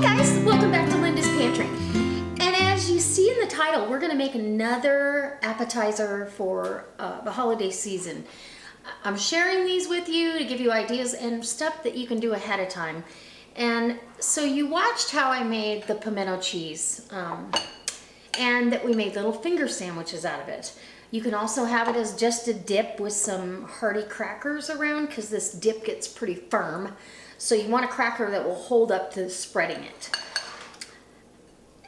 guys, welcome back to Linda's Pantry. And as you see in the title, we're going to make another appetizer for the holiday season. I'm sharing these with you to give you ideas and stuff that you can do ahead of time. And so you watched how I made the pimento cheese and that we made little finger sandwiches out of it. You can also have it as just a dip with some hearty crackers around because this dip gets pretty firm. So you want a cracker that will hold up to spreading it.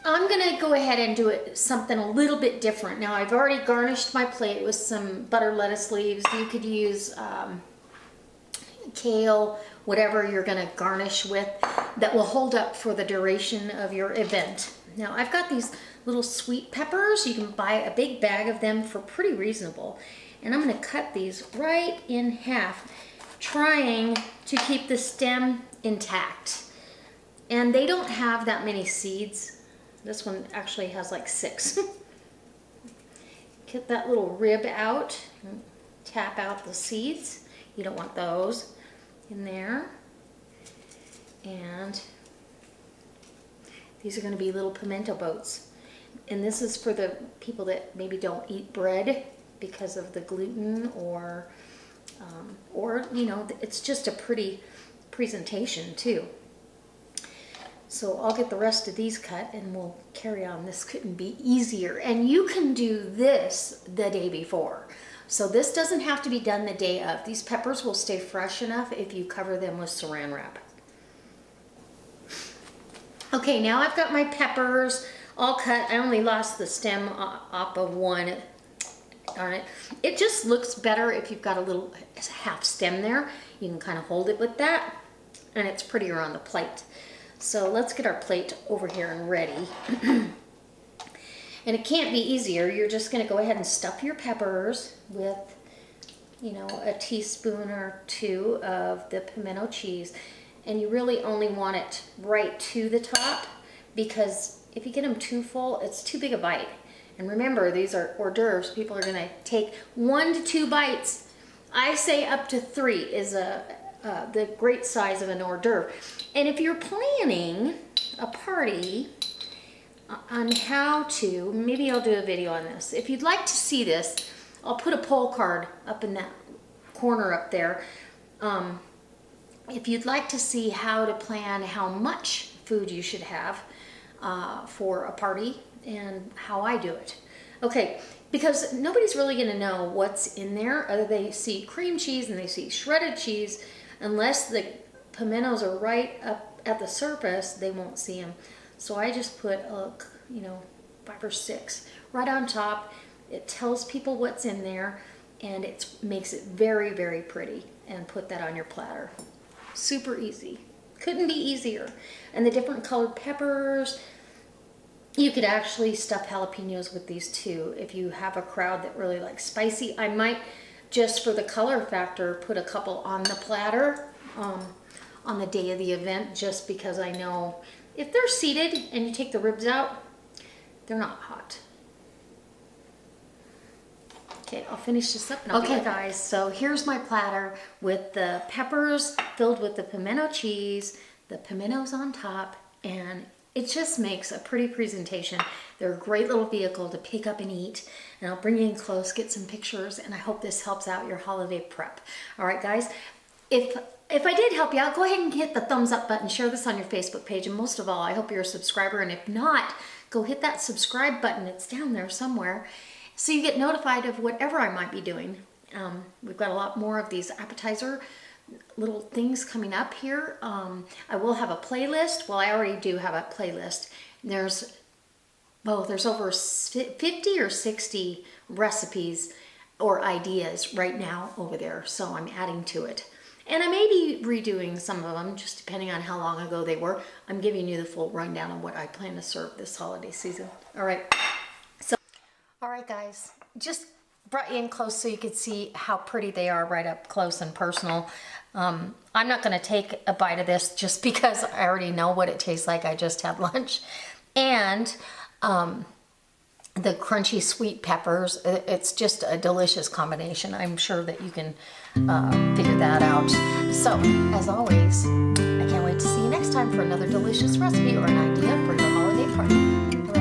I'm gonna go ahead and do it something a little bit different. Now I've already garnished my plate with some butter lettuce leaves. You could use kale, whatever you're gonna garnish with that will hold up for the duration of your event. Now I've got these little sweet peppers. You can buy a big bag of them for pretty reasonable. And I'm gonna cut these right in half, trying to keep the stem intact. And they don't have that many seeds. This one actually has like 6. Get that little rib out, tap out the seeds. You don't want those in there. And these are going to be little pimento boats. And this is for the people that maybe don't eat bread because of the gluten or you know, it's just a pretty presentation too. So I'll get the rest of these cut and we'll carry on. This couldn't be easier. And you can do this the day before. So this doesn't have to be done the day of. These peppers will stay fresh enough if you cover them with saran wrap. Okay, now I've got my peppers all cut. I only lost the stem off of one. Darn it. It just looks better if you've got a little half stem there. You can kind of hold it with that and it's prettier on the plate. So let's get our plate over here and ready. And it can't be easier. You're just going to go ahead and stuff your peppers with, you know, a teaspoon or 2 of the pimento cheese. And you really only want it right to the top because if you get them too full, it's too big a bite. And remember, these are hors d'oeuvres. People are going to take 1 to 2 bites. I say up to 3 is the great size of an hors d'oeuvre. And if you're planning a party on how to, maybe I'll do a video on this. If you'd like to see this, I'll put a poll card up in that corner up there. If you'd like to see how to plan how much food you should have for a party and how I do it. Okay, because nobody's really going to know what's in there other they see cream cheese and they see shredded cheese. Unless the pimentos are right up at the surface, they won't see them. So I just put, you know, 5 or 6 right on top. It tells people what's in there and it makes it very, very pretty. And put that on your platter. Super easy. Couldn't be easier. And the different colored peppers. You could actually stuff jalapenos with these too if you have a crowd that really likes spicy. I might, just for the color factor, put a couple on the platter on the day of the event, just because I know if they're seated and you take the ribs out, they're not hot. Okay, I'll finish this up. Okay guys, so here's my platter with the peppers filled with the pimento cheese, the pimentos on top, and it just makes a pretty presentation. They're a great little vehicle to pick up and eat. And I'll bring you in close, get some pictures, and I hope this helps out your holiday prep. All right, guys, if I did help you out, go ahead and hit the thumbs up button, share this on your Facebook page, and most of all, I hope you're a subscriber. And if not, go hit that subscribe button. It's down there somewhere, so you get notified of whatever I might be doing. We've got a lot more of these appetizer little things coming up here. I will have a playlist. Well, I already do have a playlist. There's over 50 or 60 recipes or ideas right now over there, so I'm adding to it. And I may be redoing some of them, just depending on how long ago they were. I'm giving you the full rundown of what I plan to serve this holiday season. All right, guys, just brought you in close so you could see how pretty they are right up close and personal. I'm not going to take a bite of this just because I already know what it tastes like. I just had lunch. And the crunchy sweet peppers, it's just a delicious combination. I'm sure that you can figure that out. So, as always, I can't wait to see you next time. time for another delicious recipe or an idea for your holiday party.